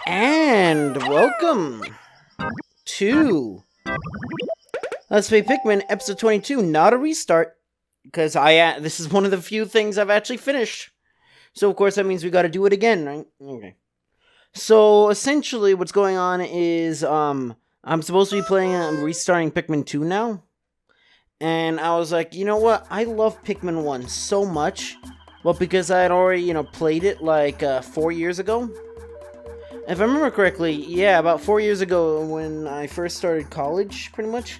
And welcome to Let's Play Pikmin Episode 22, not a restart, because this is one of the few things I've actually finished. So of course that means we gotta do it again, right? Okay. So essentially what's going on is, I'm supposed to be restarting Pikmin 2 now. And I was like, you know what? I love Pikmin 1 so much. Well, because I had already, played it like 4 years ago. If I remember correctly, yeah, about 4 years ago when I first started college, pretty much.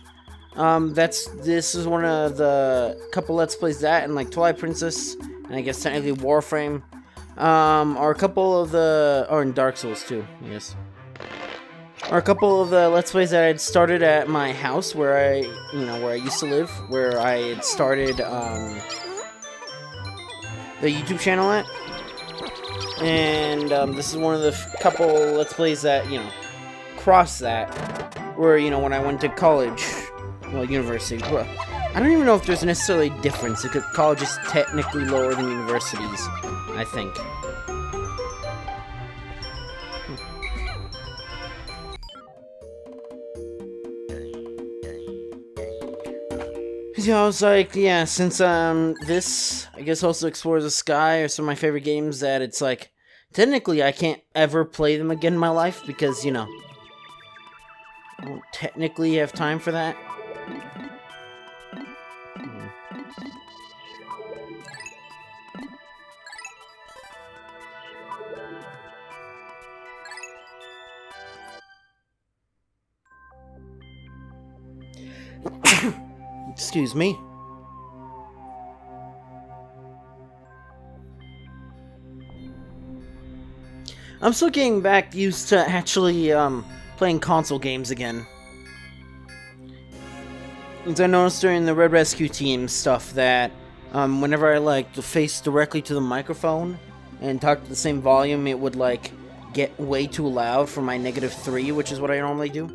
This is one of the couple Let's Plays that, and like Twilight Princess, and I guess technically Warframe, or a couple of or in Dark Souls too, I guess. Or a couple of the Let's Plays that I had started at my house where where I used to live, where I had started, the YouTube channel at. And this is one of the couple Let's Plays that, cross that, where, when I went to college, well, university, well, I don't even know if there's necessarily a difference, because college is technically lower than universities, I think. Yeah, I was like, yeah, since this, I guess, also explores the sky, or some of my favorite games, that it's like, technically I can't ever play them again in my life, because, I don't technically have time for that. Excuse me. I'm still getting back used to actually playing console games again. As I noticed during the Red Rescue Team stuff that whenever I like to face directly to the microphone and talk to the same volume, it would like get way too loud for my -3, which is what I normally do.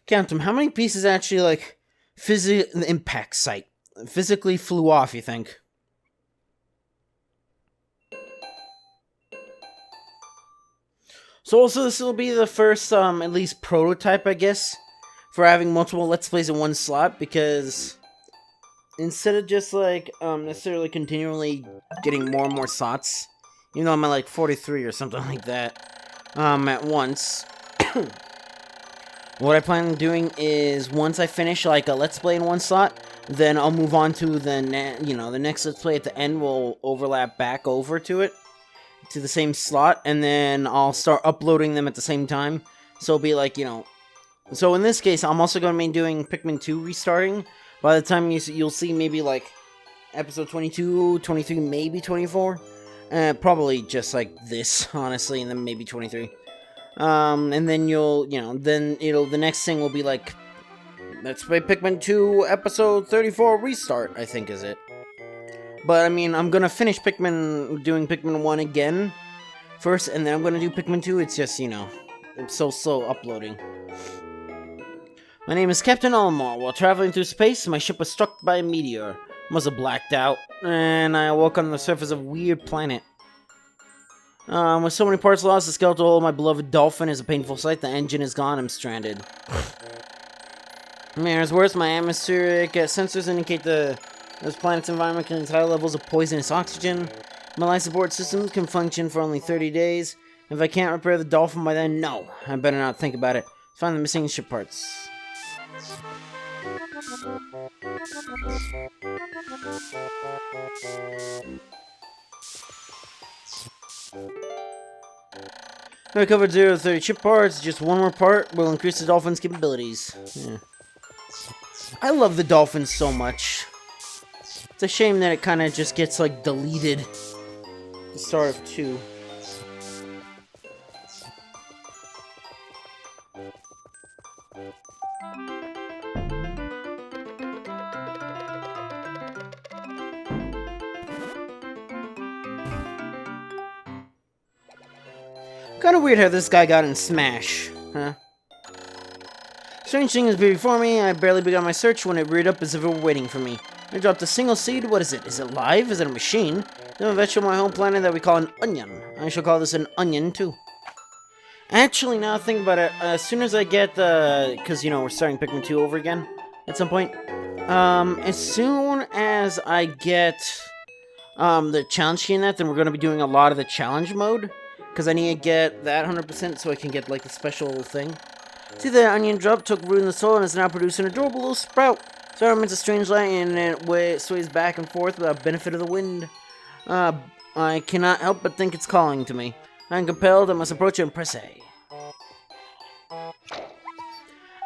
Count them. How many pieces actually, like, the impact site physically flew off, you think? So also, this will be the first, at least prototype, I guess, for having multiple Let's Plays in one slot, because instead of just, like, necessarily continually getting more and more slots, even though I'm at, like, 43 or something like that, at once, what I plan on doing is, once I finish, like, a Let's Play in one slot, then I'll move on to the next Let's Play at the end will overlap back over to it, to the same slot, and then I'll start uploading them at the same time. So it'll be like, so in this case, I'm also going to be doing Pikmin 2 restarting. By the time you'll see maybe, like, episode 22, 23, maybe 24. Probably just, like, this, honestly, and then maybe 23. And then the next thing will be, like, Let's Play Pikmin 2 episode 34 restart, I think is it. But, I mean, I'm gonna finish doing Pikmin 1 again first, and then I'm gonna do Pikmin 2. It's just, it's so slow uploading. My name is Captain Almar. While traveling through space, my ship was struck by a meteor. Must have blacked out, and I awoke on the surface of a weird planet. With so many parts lost, the skeletal hole of my beloved dolphin is a painful sight. The engine is gone. I'm stranded. There's worse. My atmospheric sensors indicate this planet's environment contains high levels of poisonous oxygen. My life support systems can function for only 30 days. If I can't repair the dolphin by then, no. I better not think about it. Find the missing ship parts. I recovered 0 to 30 chip parts. Just one more part will increase the dolphin's capabilities. Yeah. I love the dolphin so much. It's a shame that it kind of just gets, like, deleted at the start of 2. Kinda weird how this guy got in Smash, huh? Strange thing is before me. I barely began my search when it reared up as if it were waiting for me. I dropped a single seed. What is it? Is it live? Is it a machine? There's a vegetable on my home planet that we call an onion. I shall call this an onion, too. Actually, now I think about it, as soon as I get the... Because, you know, we're starting Pikmin 2 over again at some point. As soon as I get the challenge key in that, then we're going to be doing a lot of the challenge mode. Because I need to get that 100% so I can get, like, the special thing. See, the onion drop took root in the soil and is now producing an adorable little sprout. So emits a strange light and it sways back and forth without benefit of the wind. I cannot help but think it's calling to me. I am compelled, I must approach it and press A.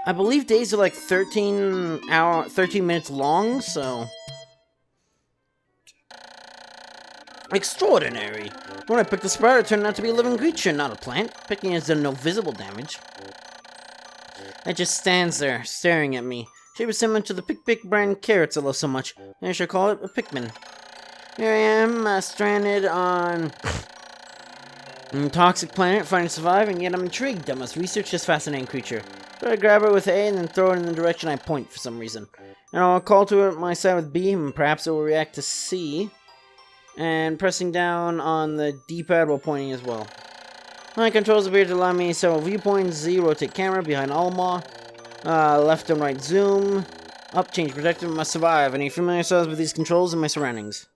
I believe days are like 13 minutes long, so... Extraordinary! When I picked the sprout, it turned out to be a living creature, not a plant. Picking it has done no visible damage. It just stands there, staring at me. Shape is similar to the Pick brand carrots I love so much. I should call it a Pikmin. Here I am, stranded on a toxic planet, trying to survive, and yet I'm intrigued. I must research this fascinating creature. So I grab it with A and then throw it in the direction I point for some reason. And I'll call to it my side with B, and perhaps it will react to C. And pressing down on the D-pad while pointing as well. My controls appear to allow me several viewpoints. Z, rotate camera, behind Alma. Left and right zoom. Up, change protective, must survive. I need to familiar myself with these controls and my surroundings.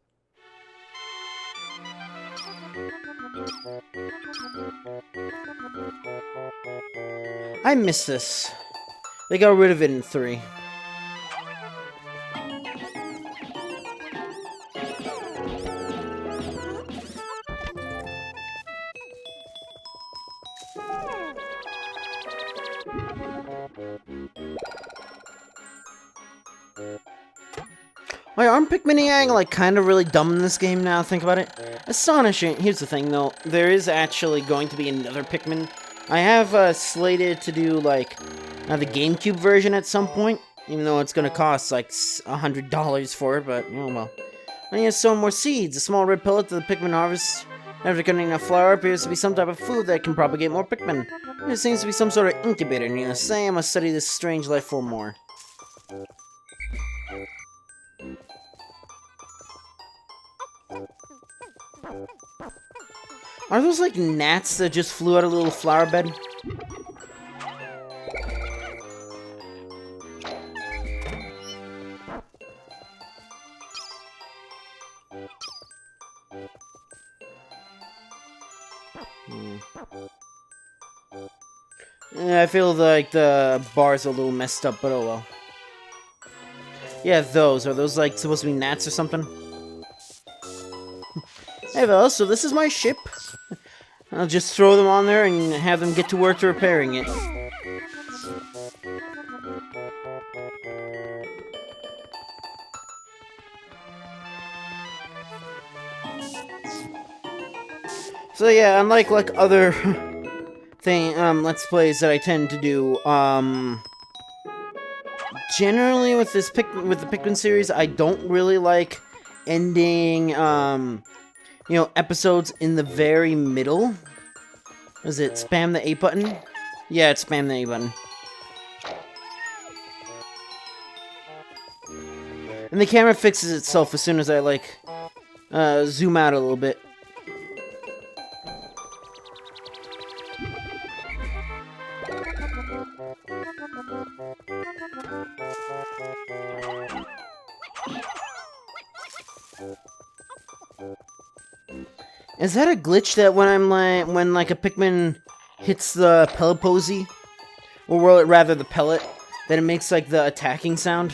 I miss this. They got rid of it in 3. Why, aren't Pikmin like kind of really dumb in this game now? Think about it. Astonishing. Here's the thing, though. There is actually going to be another Pikmin. I have slated to do like the GameCube version at some point, even though it's going to cost like $100 for it. But oh well. I need to sow more seeds. A small red pellet that the Pikmin harvest after cutting a flower appears to be some type of food that can propagate more Pikmin. There seems to be some sort of incubator. Needless to say, I must study this strange life form more. Are those like gnats that just flew out of a little flower bed? Yeah, I feel like the bar's a little messed up, but oh well. Yeah, those. Are those like supposed to be gnats or something? Hey, well, so this is my ship. I'll just throw them on there and have them get to work to repairing it. So yeah, unlike like other let's plays that I tend to do, generally with the Pikmin series, I don't really like ending you know, episodes in the very middle. Is it spam the A button? Yeah, it's spam the A button. And the camera fixes itself as soon as I, like, zoom out a little bit. Is that a glitch that when I'm like a Pikmin hits the pellet posy, or rather the pellet, that it makes like the attacking sound?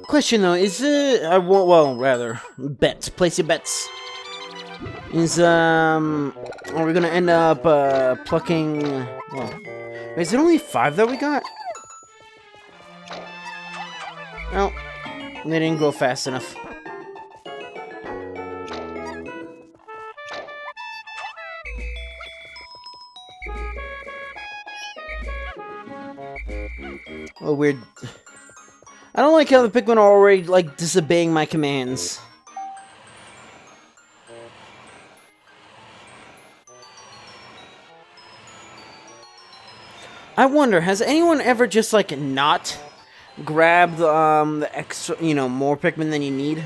Question though, is it, well, rather, bets, place your bets. Is, are we gonna end up, plucking, well, is it only 5 that we got? Well, They didn't grow fast enough. Oh, weird. I don't like how the Pikmin are already, like, disobeying my commands. I wonder, has anyone ever just, like, not grabbed, the extra, you know, more Pikmin than you need?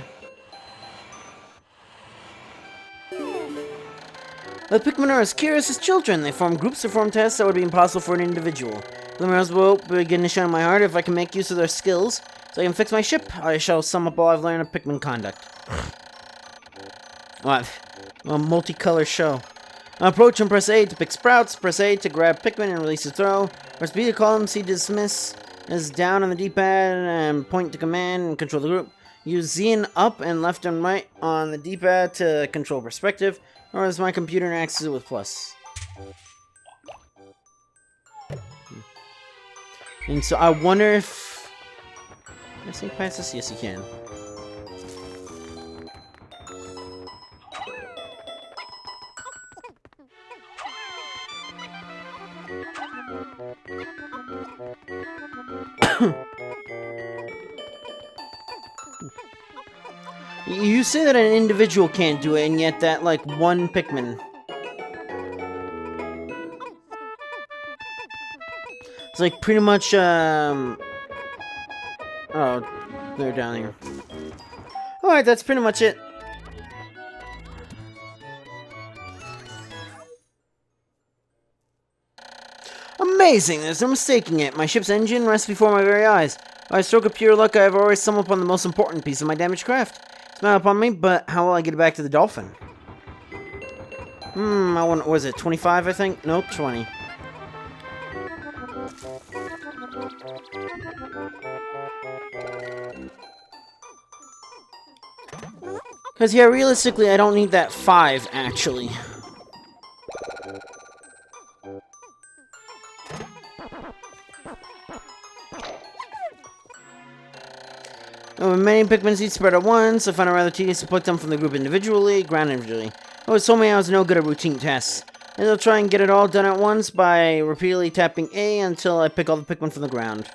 The Pikmin are as curious as children. They form groups to form tests that would be impossible for an individual. Glimmers will begin to shine in my heart if I can make use of their skills, so I can fix my ship. I shall sum up all I've learned of Pikmin conduct. What? A multicolor show. Approach and press A to pick sprouts, press A to grab Pikmin and release a throw, press B to call them, C to dismiss, is down on the D-pad and point to command and control the group. Use Z and up and left and right on the D-pad to control perspective, or as my computer accesses it with plus. And so I wonder if... Can I say past this? Yes, you can. You say that an individual can't do it, and yet that, like, one Pikmin... It's like pretty much, Oh, they're down here. Alright, that's pretty much it. Amazing! There's no mistaking it. My ship's engine rests before my very eyes. By a stroke of pure luck, I have always stumbled upon the most important piece of my damaged craft. Smile upon me, but how will I get it back to the dolphin? I wonder, was it 25, I think? Nope, 20. Because, yeah, realistically, I don't need that 5, actually. With many Pikmin seeds spread at once, I found it rather tedious to pluck them from the group individually, ground individually. Oh, it told me I was no good at routine tests. And I'll try and get it all done at once by repeatedly tapping A until I pick all the Pikmin from the ground.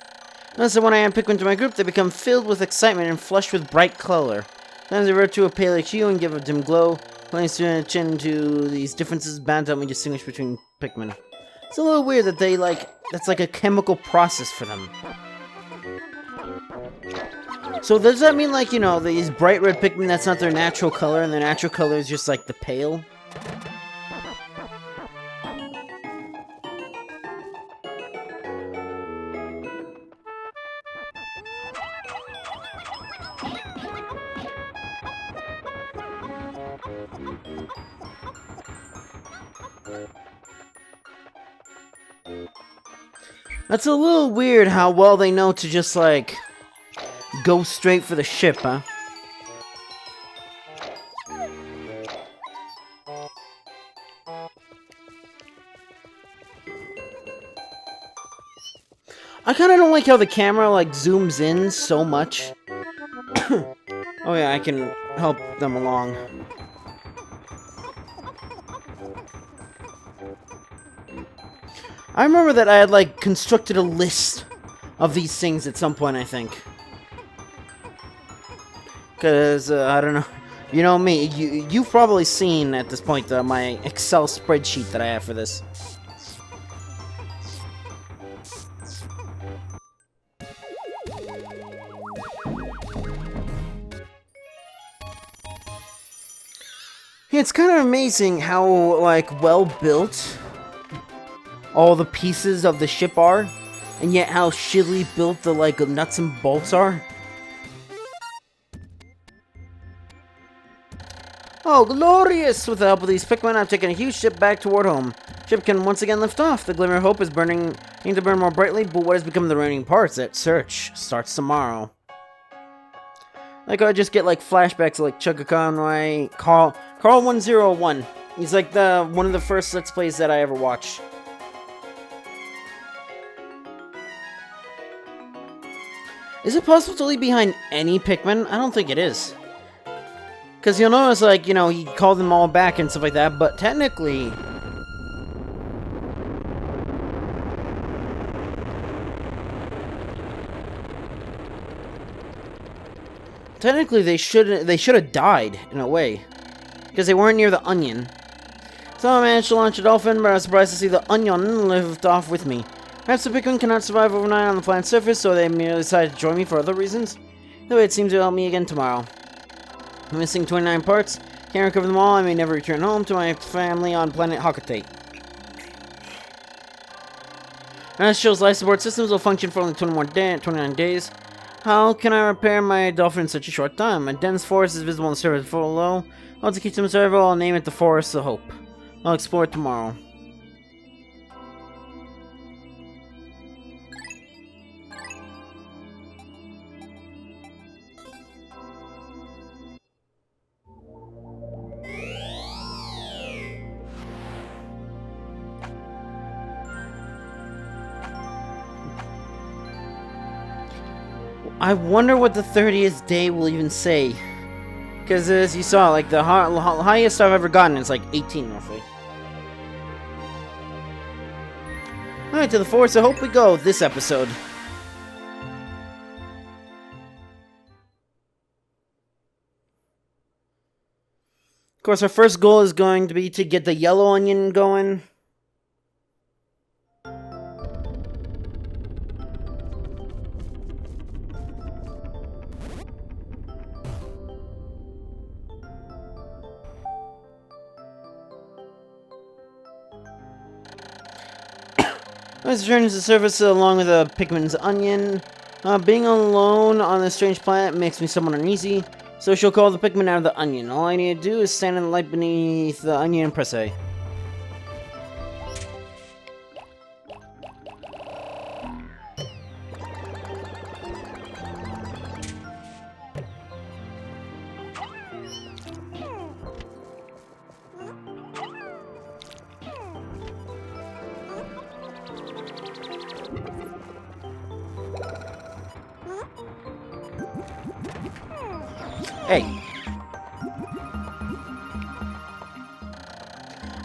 Notice that when I add Pikmin to my group, they become filled with excitement and flushed with bright color. Sometimes they revert to a pale hue and give a dim glow. Paying attention to these differences bound to help me distinguish between Pikmin. It's a little weird that they, like, that's like a chemical process for them. So does that mean, like, you know, these bright red Pikmin, that's not their natural color, and their natural color is just, like, the pale? That's a little weird how well they know to just, like, go straight for the ship, huh? I kinda don't like how the camera, like, zooms in so much. Oh yeah, I can help them along. I remember that I had, like, constructed a list of these things at some point, I think. Because, I don't know. You know me, you've probably seen at this point my Excel spreadsheet that I have for this. It's kind of amazing how, like, well built all the pieces of the ship are, and yet how shittily built the, like, nuts and bolts are. Oh, glorious! With the help of these Pikmin, I've taken a huge ship back toward home. Ship can once again lift off. The glimmer of hope is needing to burn more brightly, but what has become the remaining parts? That search starts tomorrow. Like, I just get, like, flashbacks of, like, Chugga Conway, Carl101. He's, like, one of the first Let's Plays that I ever watched. Is it possible to leave behind any Pikmin? I don't think it is. Because you'll notice, like, you know, he called them all back and stuff like that, but technically... Technically, they should have died, in a way. Because they weren't near the onion. So I managed to launch a dolphin, but I was surprised to see the onion lift off with me. Perhaps the Pikmin cannot survive overnight on the planet's surface, so they merely decided to join me for other reasons. Though it seems to help me again tomorrow. I'm missing 29 parts. Can't recover them all. I may never return home to my family on planet Hokate. As shows life support systems will function for only 29 days. How can I repair my dolphin in such a short time? A dense forest is visible on the surface below. I'll to keep them observable. I'll name it the Forest of Hope. I'll explore it tomorrow. I wonder what the 30th day will even say. Because as you saw, like, the highest I've ever gotten is like 18 roughly. Alright, to the Forest of Hope we go this episode. Of course, our first goal is going to be to get the yellow onion going. Let's return to the surface along with a Pikmin's onion. Being alone on this strange planet makes me somewhat uneasy, so she'll call the Pikmin out of the onion. All I need to do is stand in the light beneath the onion and press A. Hey.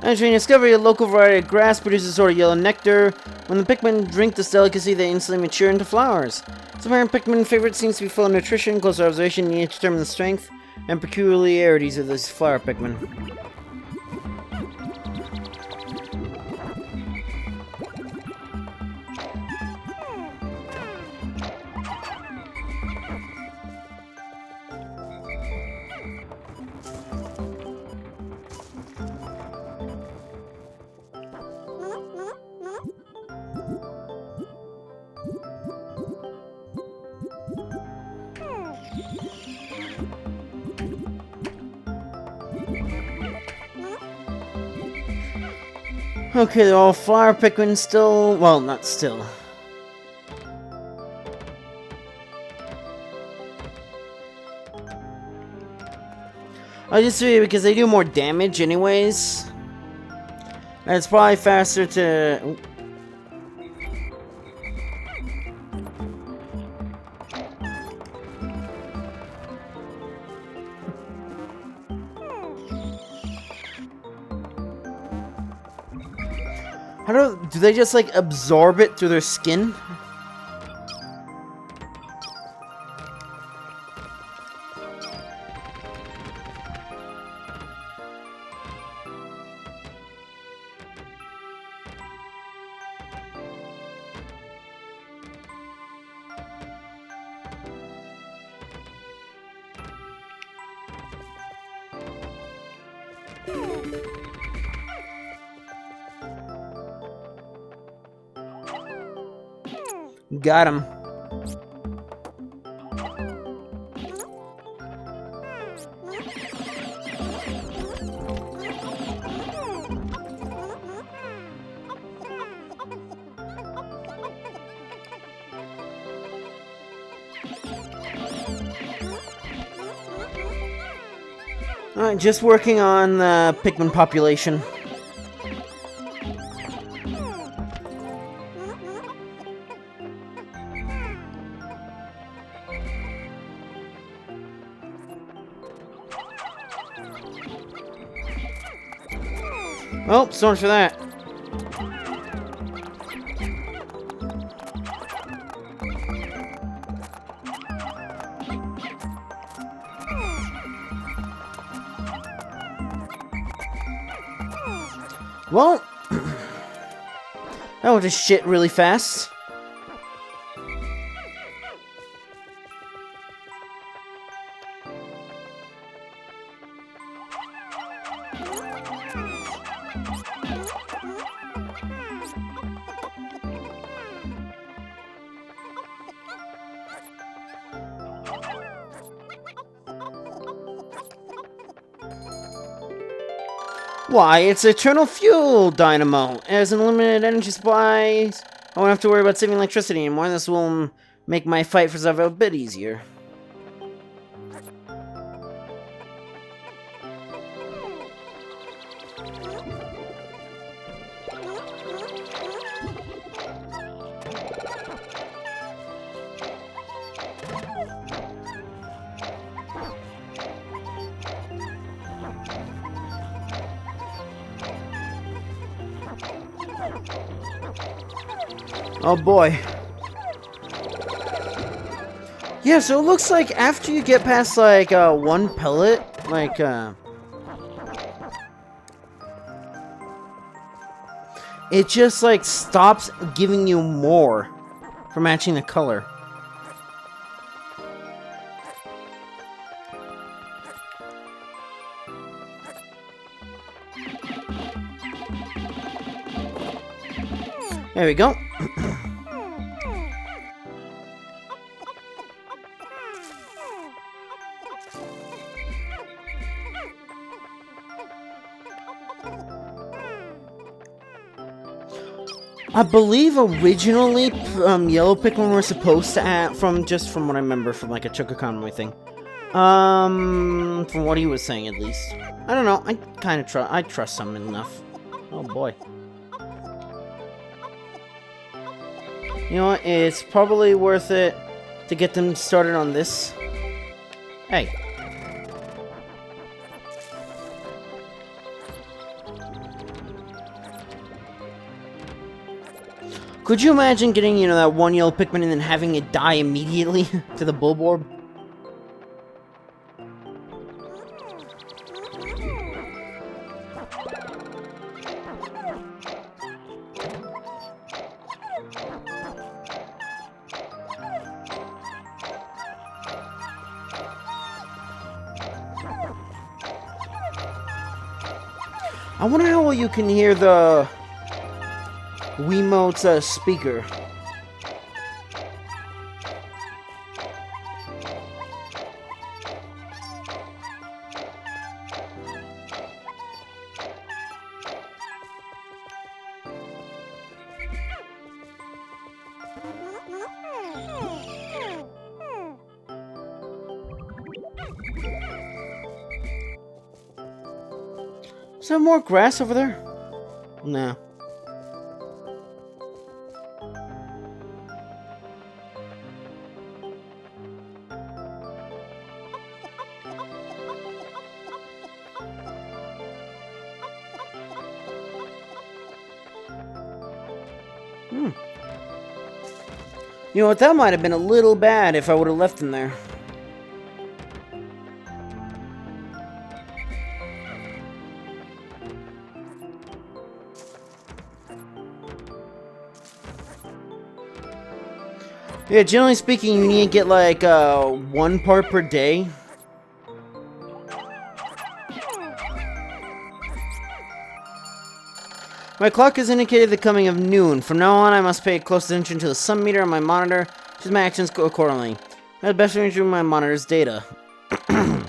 Entering discovery, a local variety of grass produces a sort of yellow nectar. When the Pikmin drink this delicacy, they instantly mature into flowers. Some apparent Pikmin favorite seems to be full of nutrition. Closer observation needed to determine the strength and peculiarities of this flower Pikmin. Okay, they're all flower Pikmin still. Well, not still. I just do it because they do more damage, anyways. And it's probably faster to. How do they just like absorb it through their skin? Got him. Alright, just working on the Pikmin population. Oh, so much for that. Well, that was just shit really fast. Why, it's Eternal Fuel Dynamo. It has an unlimited energy supply. I won't have to worry about saving electricity anymore. This will make my fight for survival a bit easier. Oh boy. Yeah, so it looks like after you get past, like, one pellet, like, it just, like, stops giving you more for matching the color. There we go. I believe originally yellow Pikmin were supposed to add, from what I remember from like a Chococonway thing. From what he was saying at least. I don't know. I kind of trust him enough. Oh boy. You know what? It's probably worth it to get them started on this. Hey. Could you imagine getting, you know, that one yellow Pikmin and then having it die immediately to the Bulborb? I wonder how well you can hear the Wiimote's speaker. Is there more grass over there? No. You know what, that might have been a little bad if I would have left him there. Yeah, generally speaking, you need to get like 1 part per day. My clock has indicated the coming of noon. From now on, I must pay close attention to the sun meter on my monitor, choose my actions accordingly. I have best range of my monitor's data. On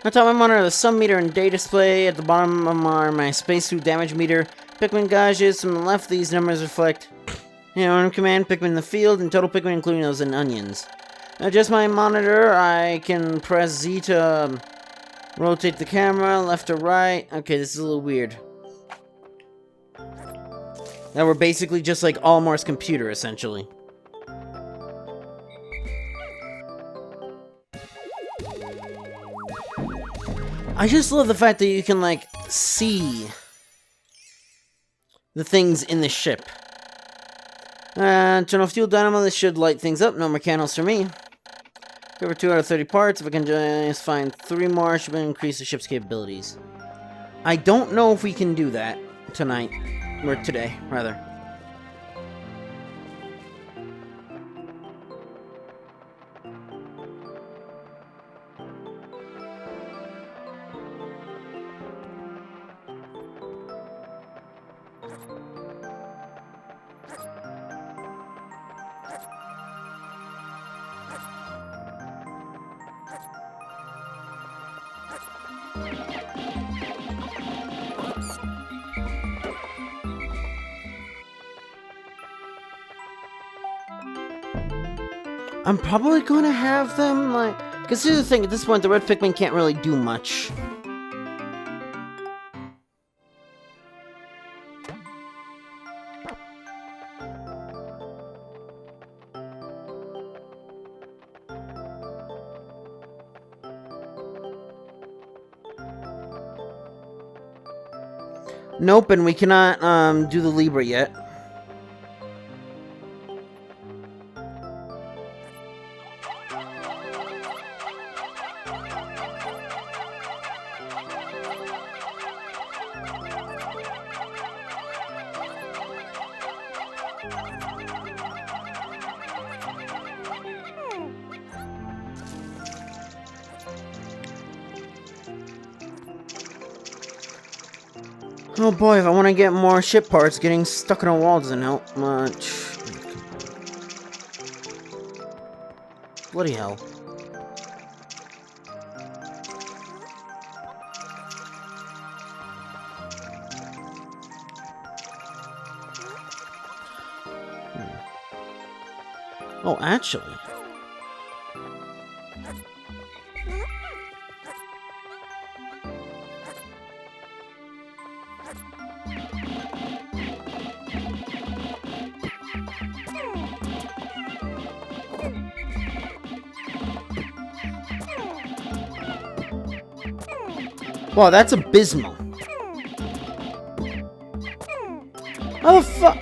top of my monitor, the sun meter and day display. At the bottom of my spacesuit damage meter. Pikmin gauges. From the left, these numbers reflect, you know, on command, Pikmin in the field, and total Pikmin, including those in onions. Adjust my monitor. I can press Z to rotate the camera left or right. Okay, this is a little weird. Now we're basically just like Almar's computer, essentially. I just love the fact that you can, like, see the things in the ship. Turn off fuel dynamo. This should light things up. No mechanicals for me. Cover 2 out of 30 parts. If I can just find 3 more, I should increase the ship's capabilities. I don't know if we can do that tonight. Or today, rather. I'm probably gonna have them, like... Because here's the thing, at this point, the red Pikmin can't really do much. Nope, and we cannot, do the Libra yet. Oh boy, if I want to get more ship parts, getting stuck in a wall doesn't help much. Bloody hell. Oh, actually. Wow, that's abysmal. Oh, fuck.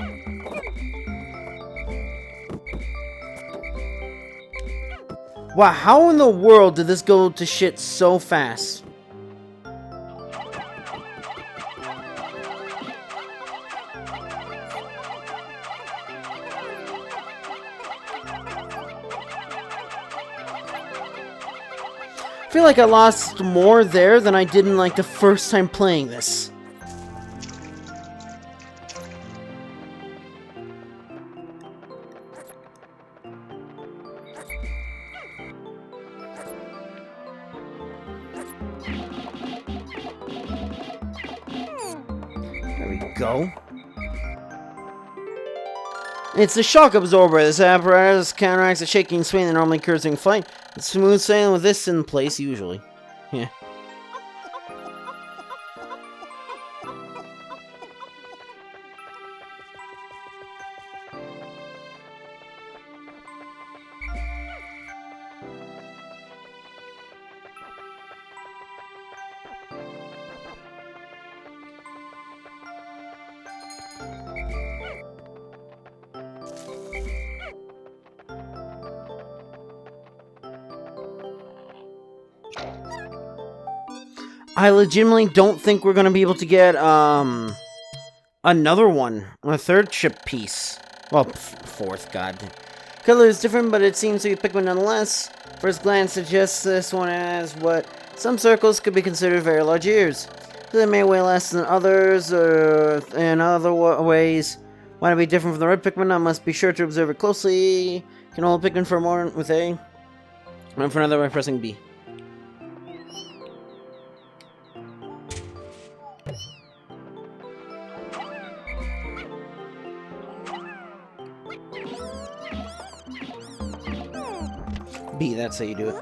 Wow, how in the world did this go to shit so fast? I feel like I lost more there than I did in, like, the first time playing this. There we go. It's the shock absorber. This apparatus counteracts the shaking swing that normally occurs during flight. It's smooth sailing with this in place, usually. Yeah. I legitimately don't think we're gonna be able to get, another one. A third ship piece. Well, fourth, god. Color is different, but it seems to be Pikmin nonetheless. First glance suggests this one has what some circles could be considered very large ears. They may weigh less than others, or in other ways. Want to be different from the red Pikmin? I must be sure to observe it closely. Can hold Pikmin for a moment with A. Run for another by pressing B. B, that's how you do it.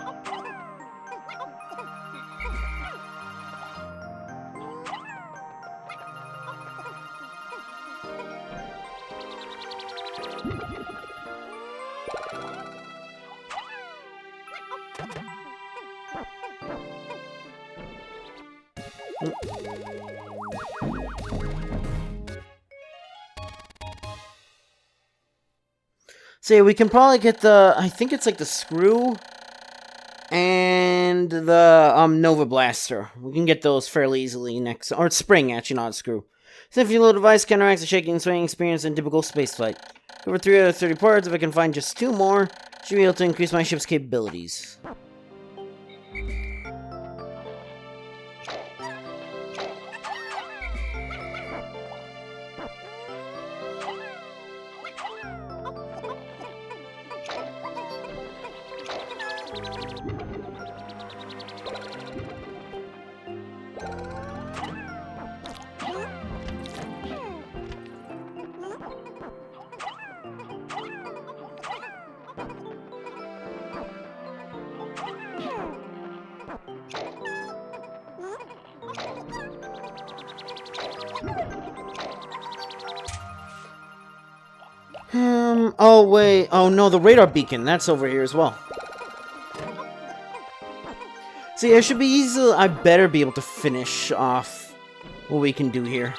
So yeah, we can probably get the, I think it's like the screw and the Nova Blaster. We can get those fairly easily next, or it's spring actually, not a screw. So if your little device counteracts the shaking and swaying experience in typical spaceflight. Over 3 out of 30 parts, if I can find just 2 more, should be able to increase my ship's capabilities. Oh wait, oh no, the radar beacon, that's over here as well. See, it should be easy, I better be able to finish off what we can do here.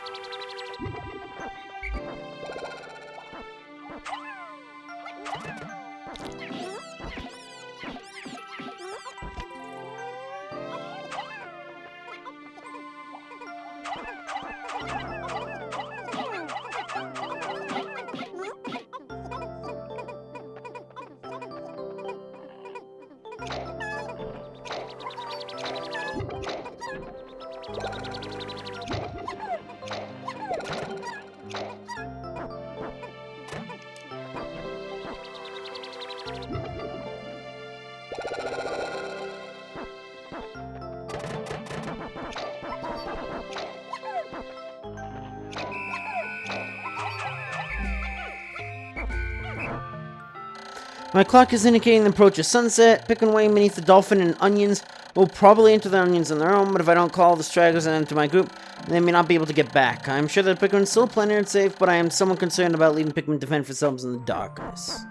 My clock is indicating the approach of sunset. Pikmin waiting beneath the dolphin and onions will probably enter the onions on their own, but if I don't call the stragglers into my group, they may not be able to get back. I am sure that Pikmin is still plenty and safe, but I am somewhat concerned about leaving Pikmin to fend for themselves in the darkness.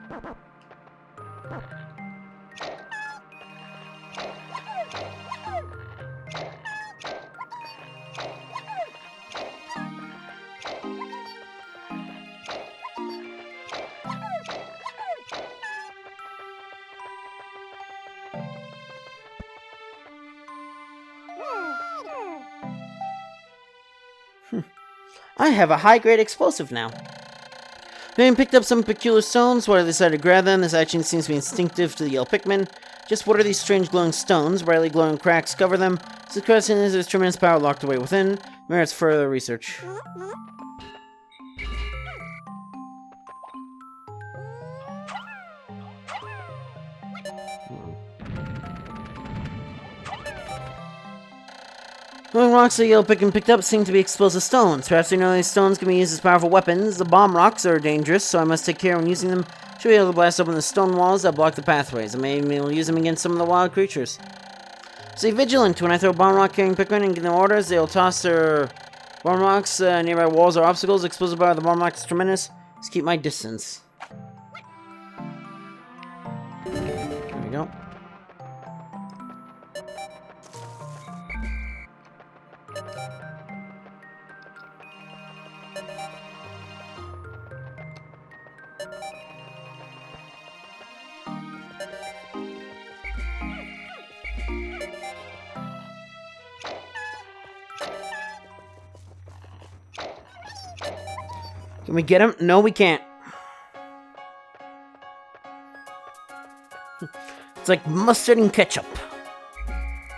I have a high-grade explosive now. Having picked up some peculiar stones, why I decided to grab them. This action seems to be instinctive to the yellow Pikmin. Just what are these strange glowing stones? Brightly glowing cracks cover them. So the question is, there's tremendous power locked away within. Merits further research. Glowing rocks the yellow Pikmin picked up seem to be explosive stones. Perhaps they know these stones can be used as powerful weapons. The bomb rocks are dangerous, so I must take care when using them. Should be able to blast open the stone walls that block the pathways. I may be able to use them against some of the wild creatures. Stay vigilant. When I throw a bomb rock carrying Pikmin and give them orders, they will toss their bomb rocks nearby walls or obstacles. Explosive power of the bomb rocks is tremendous. Just keep my distance. There we go. Can we get him? No, we can't. It's like mustard and ketchup.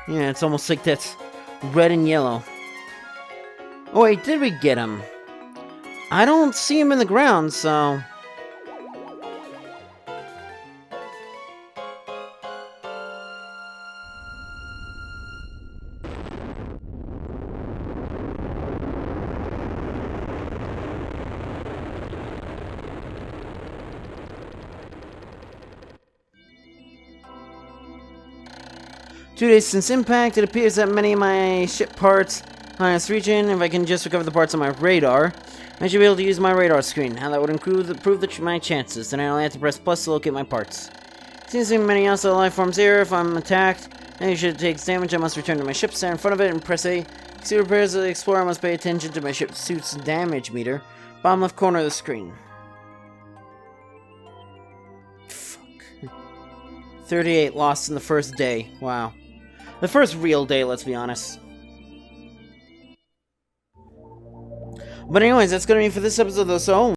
Yeah, it's almost like that's red and yellow. Oh wait, did we get him? I don't see him in the ground, so... 2 days since impact, it appears that many of my ship parts are in this region. If I can just recover the parts on my radar, I should be able to use my radar screen. How that would improve my chances. Then I only have to press plus to locate my parts. Seems to be many outside life forms here. If I'm attacked, and it should take damage, I must return to my ship, stand in front of it, and press A. See repairs of the explorer, I must pay attention to my ship's suit's damage meter. Bottom left corner of the screen. 38 lost in the first day. Wow. The first real day, let's be honest. But anyways, that's gonna be for this episode though, so